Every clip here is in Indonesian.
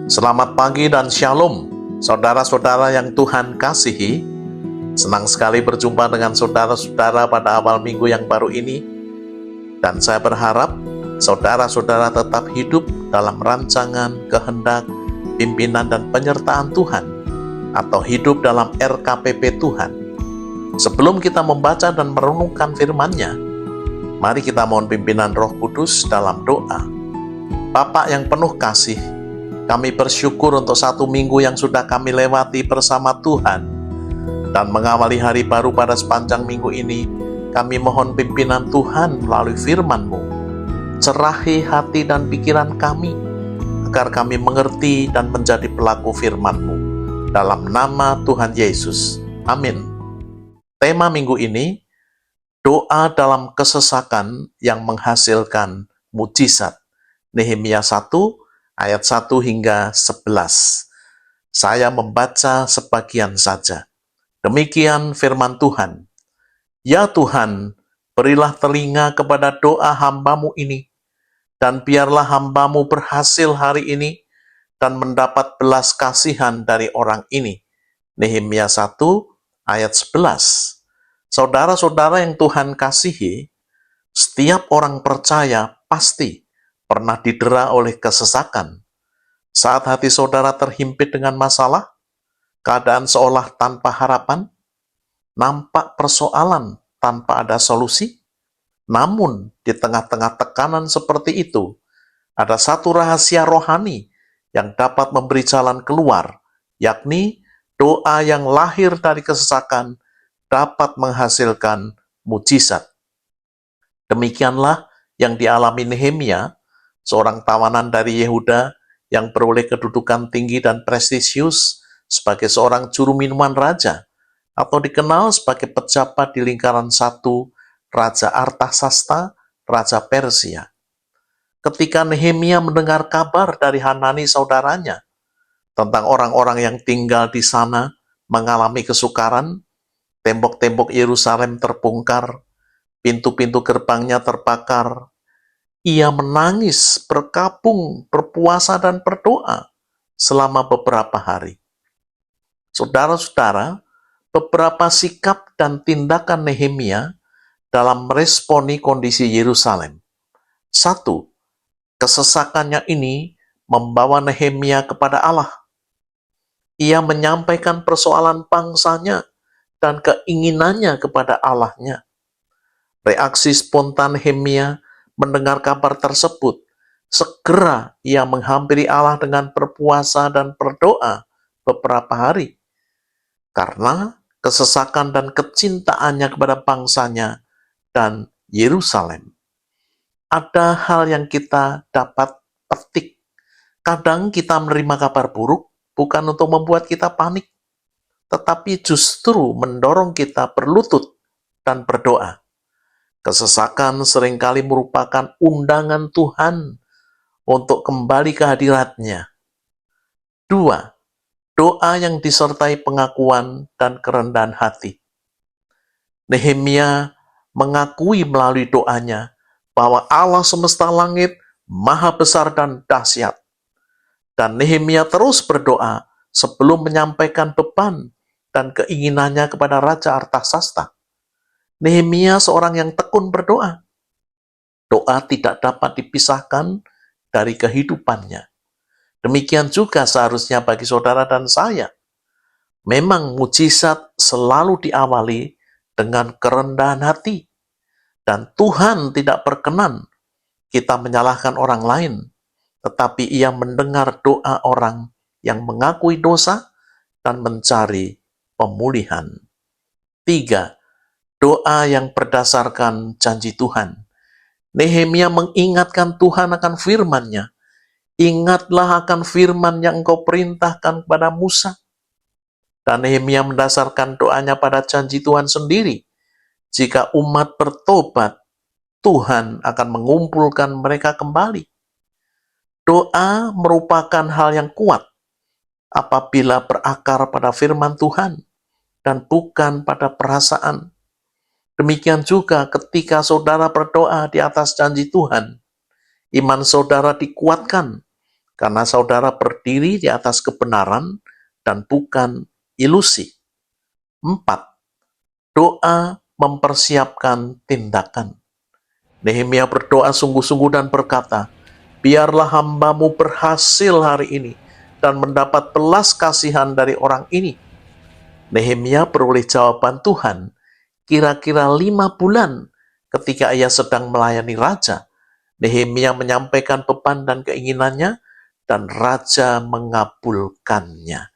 Selamat pagi dan shalom, saudara-saudara yang Tuhan kasihi. Senang sekali berjumpa dengan saudara-saudara pada awal minggu yang baru ini. Dan saya berharap saudara-saudara tetap hidup dalam rancangan, kehendak, pimpinan dan penyertaan Tuhan, atau hidup dalam RKPP Tuhan. Sebelum kita membaca dan merenungkan firman-Nya, mari kita mohon pimpinan Roh Kudus dalam doa. Bapa yang penuh kasih, kami bersyukur untuk satu minggu yang sudah kami lewati bersama Tuhan. Dan mengawali hari baru pada sepanjang minggu ini, kami mohon pimpinan Tuhan melalui firman-Mu. Cerahi hati dan pikiran kami, agar kami mengerti dan menjadi pelaku firman-Mu. Dalam nama Tuhan Yesus. Amin. Tema minggu ini, doa dalam kesesakan yang menghasilkan mujizat. Nehemia 1 ayat 1 hingga 11. Saya membaca sebagian saja. Demikian firman Tuhan. Ya Tuhan, berilah telinga kepada doa hamba-Mu ini, dan biarlah hamba-Mu berhasil hari ini, dan mendapat belas kasihan dari orang ini. Nehemia 1 ayat 11. Saudara-saudara yang Tuhan kasihi, setiap orang percaya pasti pernah didera oleh kesesakan. Saat hati saudara terhimpit dengan masalah, keadaan seolah tanpa harapan, nampak persoalan tanpa ada solusi. Namun, di tengah-tengah tekanan seperti itu, ada satu rahasia rohani yang dapat memberi jalan keluar, yakni doa yang lahir dari kesesakan dapat menghasilkan mujizat. Demikianlah yang dialami Nehemia, seorang tawanan dari Yehuda yang beroleh kedudukan tinggi dan prestisius sebagai seorang juru minuman raja, atau dikenal sebagai pejabat di lingkaran satu Raja Artasasta, Raja Persia. Ketika Nehemia mendengar kabar dari Hanani saudaranya tentang orang-orang yang tinggal di sana mengalami kesukaran, tembok-tembok Yerusalem terbongkar, pintu-pintu gerbangnya terbakar, ia menangis, berkabung, berpuasa, dan berdoa selama beberapa hari. Saudara-saudara, beberapa sikap dan tindakan Nehemia dalam meresponi kondisi Yerusalem. 1. Kesesakannya ini membawa Nehemia kepada Allah. Ia menyampaikan persoalan bangsanya dan keinginannya kepada Allahnya. Reaksi spontan Nehemia mendengar kabar tersebut, segera ia menghampiri Allah dengan berpuasa dan berdoa beberapa hari. Karena kesesakan dan kecintaannya kepada bangsanya dan Yerusalem. Ada hal yang kita dapat petik. Kadang kita menerima kabar buruk bukan untuk membuat kita panik, tetapi justru mendorong kita berlutut dan berdoa. Kesesakan seringkali merupakan undangan Tuhan untuk kembali ke hadirat-Nya. 2. Doa yang disertai pengakuan dan kerendahan hati. Nehemia mengakui melalui doanya bahwa Allah semesta langit maha besar dan dahsyat. Dan Nehemia terus berdoa sebelum menyampaikan beban dan keinginannya kepada Raja Artasasta. Nehemia seorang yang tekun berdoa. Doa tidak dapat dipisahkan dari kehidupannya. Demikian juga seharusnya bagi saudara dan saya. Memang mujizat selalu diawali dengan kerendahan hati. Dan Tuhan tidak berkenan kita menyalahkan orang lain, tetapi Ia mendengar doa orang yang mengakui dosa dan mencari pemulihan. 3. Doa yang berdasarkan janji Tuhan. Nehemia mengingatkan Tuhan akan firman-Nya. Ingatlah akan firman yang Engkau perintahkan kepada Musa. Dan Nehemia mendasarkan doanya pada janji Tuhan sendiri. Jika umat bertobat, Tuhan akan mengumpulkan mereka kembali. Doa merupakan hal yang kuat apabila berakar pada firman Tuhan dan bukan pada perasaan. Demikian juga ketika saudara berdoa di atas janji Tuhan, iman saudara dikuatkan karena saudara berdiri di atas kebenaran dan bukan ilusi. 4. Doa mempersiapkan tindakan. Nehemia berdoa sungguh-sungguh dan berkata, biarlah hambamu berhasil hari ini dan mendapat belas kasihan dari orang ini. Nehemia beroleh jawaban Tuhan kira-kira 5 bulan ketika ia sedang melayani raja. Nehemia menyampaikan beban dan keinginannya dan raja mengabulkannya.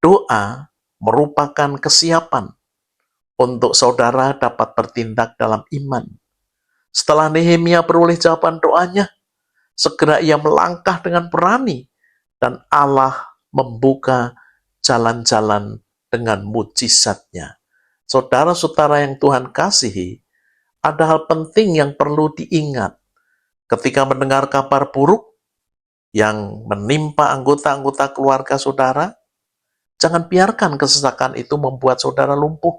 Doa merupakan kesiapan untuk saudara dapat bertindak dalam iman. Setelah Nehemia beroleh jawaban doanya, segera ia melangkah dengan berani dan Allah membuka jalan-jalan dengan mujizatnya. Saudara-saudara yang Tuhan kasihi, ada hal penting yang perlu diingat ketika mendengar kabar buruk yang menimpa anggota-anggota keluarga saudara. Jangan biarkan kesesakan itu membuat saudara lumpuh,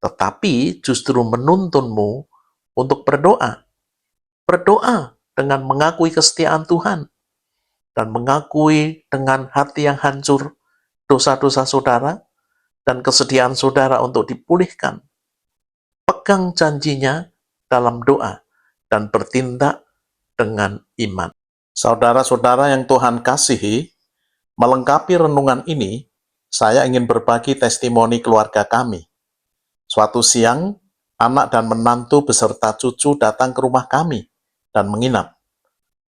tetapi justru menuntunmu untuk berdoa. Berdoa dengan mengakui kesetiaan Tuhan dan mengakui dengan hati yang hancur dosa-dosa saudara dan kesediaan saudara untuk dipulihkan. Pegang janjinya dalam doa dan bertindak dengan iman. Saudara-saudara yang Tuhan kasihi, melengkapi renungan ini, saya ingin berbagi testimoni keluarga kami. Suatu siang, anak dan menantu beserta cucu datang ke rumah kami dan menginap.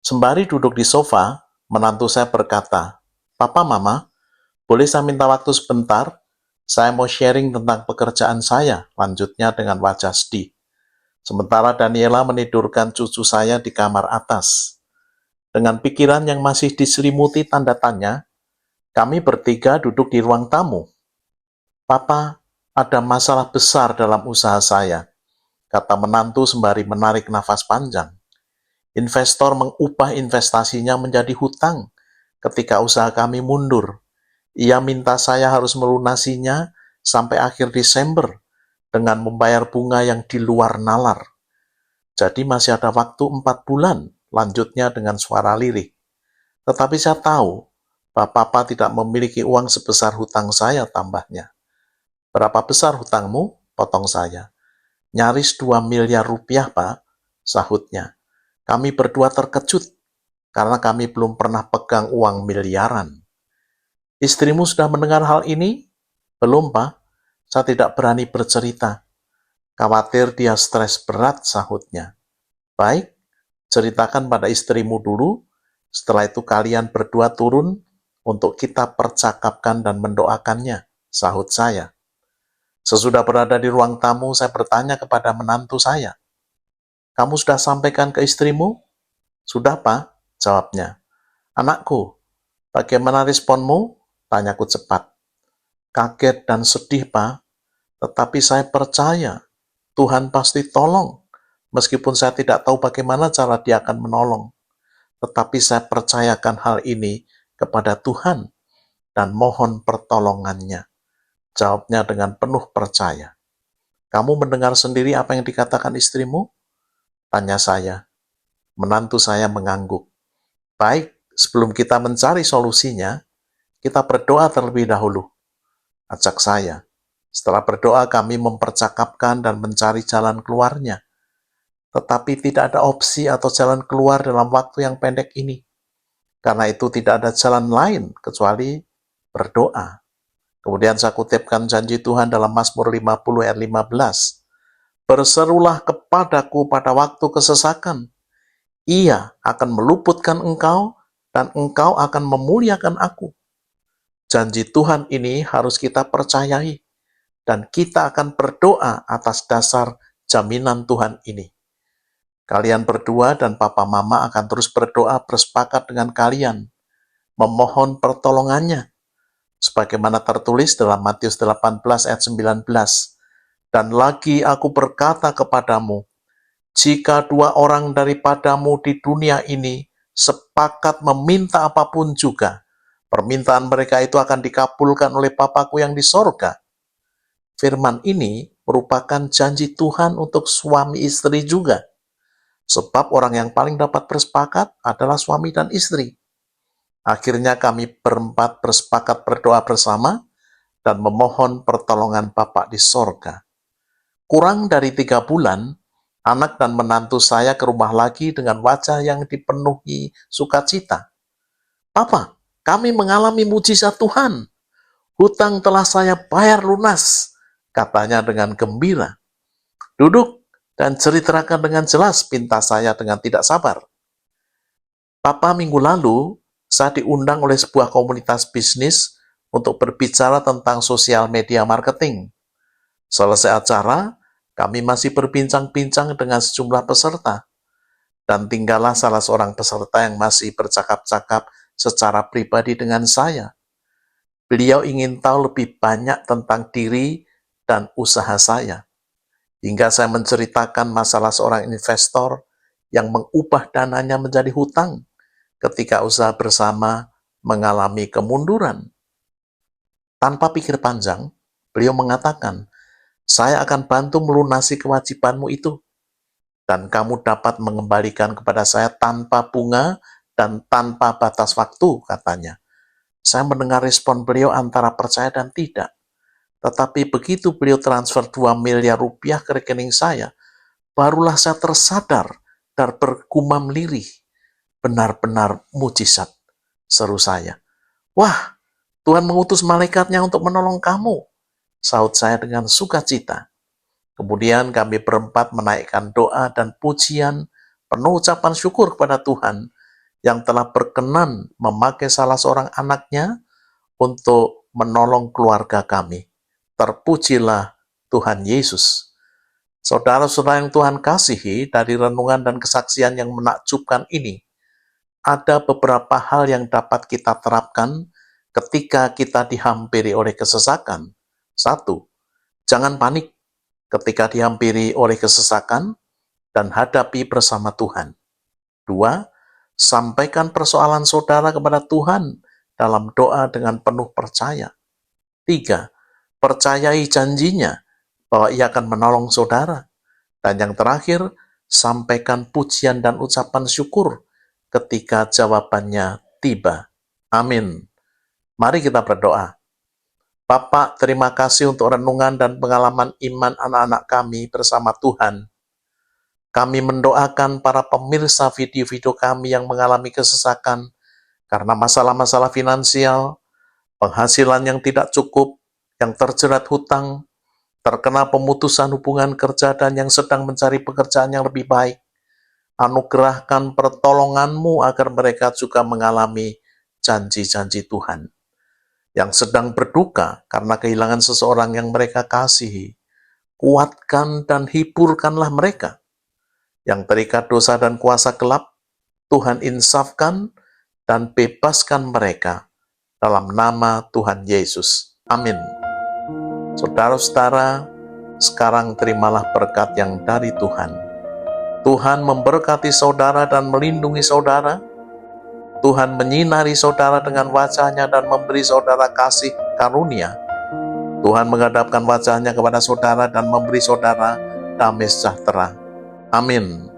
Sembari duduk di sofa, menantu saya berkata, "Papa, Mama, boleh saya minta waktu sebentar? Saya mau sharing tentang pekerjaan saya," lanjutnya dengan wajah sedih. Sementara Daniela menidurkan cucu saya di kamar atas. Dengan pikiran yang masih diselimuti tanda tanya, kami bertiga duduk di ruang tamu. "Papa, ada masalah besar dalam usaha saya," kata menantu sembari menarik nafas panjang. "Investor mengubah investasinya menjadi hutang ketika usaha kami mundur. Ia minta saya harus melunasinya sampai akhir Desember dengan membayar bunga yang di luar nalar. Jadi masih ada waktu 4 bulan," lanjutnya dengan suara lirih. "Tetapi saya tahu Papa tidak memiliki uang sebesar hutang saya," tambahnya. "Berapa besar hutangmu?" potong saya. "Nyaris 2 miliar rupiah, Pak," sahutnya. Kami berdua terkejut karena kami belum pernah pegang uang miliaran. "Istrimu sudah mendengar hal ini?" "Belum, Pak. Saya tidak berani bercerita. Khawatir dia stres berat," sahutnya. "Baik, ceritakan pada istrimu dulu. Setelah itu kalian berdua turun untuk kita percakapkan dan mendoakannya," sahut saya. Sesudah berada di ruang tamu, saya bertanya kepada menantu saya, "Kamu sudah sampaikan ke istrimu?" "Sudah, Pak," jawabnya. "Anakku, bagaimana responmu?" tanyaku cepat. "Kaget dan sedih, Pak. Tetapi saya percaya Tuhan pasti tolong. Meskipun saya tidak tahu bagaimana cara Dia akan menolong. Tetapi saya percayakan hal ini kepada Tuhan dan mohon pertolongannya," jawabnya dengan penuh percaya. "Kamu mendengar sendiri apa yang dikatakan istrimu?" tanya saya. Menantu saya mengangguk. "Baik, sebelum kita mencari solusinya, kita berdoa terlebih dahulu," ajak saya. Setelah berdoa, kami mempercakapkan dan mencari jalan keluarnya. Tetapi tidak ada opsi atau jalan keluar dalam waktu yang pendek ini. Karena itu tidak ada jalan lain kecuali berdoa. Kemudian saya kutipkan janji Tuhan dalam Mazmur 50 ayat 15. "Berserulah kepadaku pada waktu kesesakan. Ia akan meluputkan engkau dan engkau akan memuliakan aku." Janji Tuhan ini harus kita percayai dan kita akan berdoa atas dasar jaminan Tuhan ini. Kalian berdua dan Papa Mama akan terus berdoa bersepakat dengan kalian, memohon pertolongannya. Sebagaimana tertulis dalam Matius 18 ayat 19. "Dan lagi aku berkata kepadamu, jika 2 orang daripadamu di dunia ini sepakat meminta apapun juga, permintaan mereka itu akan dikabulkan oleh Papaku yang di sorga." Firman ini merupakan janji Tuhan untuk suami istri juga. Sebab orang yang paling dapat bersepakat adalah suami dan istri. Akhirnya kami berempat bersepakat berdoa bersama dan memohon pertolongan Bapa di sorga. Kurang dari 3 bulan, anak dan menantu saya ke rumah lagi dengan wajah yang dipenuhi sukacita. "Papa, kami mengalami mujizat Tuhan. Hutang telah saya bayar lunas," katanya dengan gembira. "Duduk dan ceritakan dengan jelas," pinta saya dengan tidak sabar. "Papa, minggu lalu saya diundang oleh sebuah komunitas bisnis untuk berbicara tentang sosial media marketing. Selesai acara, kami masih berbincang-bincang dengan sejumlah peserta, dan tinggallah salah seorang peserta yang masih bercakap-cakap secara pribadi dengan saya. Beliau ingin tahu lebih banyak tentang diri dan usaha saya, hingga saya menceritakan masalah seorang investor yang mengubah dananya menjadi hutang ketika usaha bersama mengalami kemunduran. Tanpa pikir panjang, beliau mengatakan, "Saya akan bantu melunasi kewajibanmu itu, dan kamu dapat mengembalikan kepada saya tanpa bunga dan tanpa batas waktu," katanya. Saya mendengar respon beliau antara percaya dan tidak. Tetapi begitu beliau transfer 2 miliar rupiah ke rekening saya, barulah saya tersadar dan bergumam lirih. "Benar-benar mujizat," seru saya. "Wah, Tuhan mengutus malaikatnya untuk menolong kamu," sahut saya dengan sukacita. Kemudian kami berempat menaikkan doa dan pujian penuh ucapan syukur kepada Tuhan yang telah berkenan memakai salah seorang anaknya untuk menolong keluarga kami. Terpujilah Tuhan Yesus. Saudara-saudara yang Tuhan kasihi, dari renungan dan kesaksian yang menakjubkan ini, ada beberapa hal yang dapat kita terapkan ketika kita dihampiri oleh kesesakan. 1. Jangan panik ketika dihampiri oleh kesesakan dan hadapi bersama Tuhan. 2. Sampaikan persoalan saudara kepada Tuhan dalam doa dengan penuh percaya. 3. Percayai janjinya bahwa Ia akan menolong saudara. Dan yang terakhir, sampaikan pujian dan ucapan syukur ketika jawabannya tiba. Amin. Mari kita berdoa. Bapak, terima kasih untuk renungan dan pengalaman iman anak-anak kami bersama Tuhan. Kami mendoakan para pemirsa video-video kami yang mengalami kesesakan karena masalah-masalah finansial, penghasilan yang tidak cukup, yang terjerat hutang, terkena pemutusan hubungan kerja, dan yang sedang mencari pekerjaan yang lebih baik. Anugerahkan pertolongan-Mu agar mereka juga mengalami janji-janji Tuhan. Yang sedang berduka karena kehilangan seseorang yang mereka kasihi, kuatkan dan hiburkanlah mereka. Yang terikat dosa dan kuasa gelap, Tuhan insafkan dan bebaskan mereka dalam nama Tuhan Yesus. Amin. Saudara-saudara, sekarang terimalah berkat yang dari Tuhan. Tuhan memberkati saudara dan melindungi saudara. Tuhan menyinari saudara dengan wajah-Nya dan memberi saudara kasih karunia. Tuhan menghadapkan wajah-Nya kepada saudara dan memberi saudara damai sejahtera. Amin.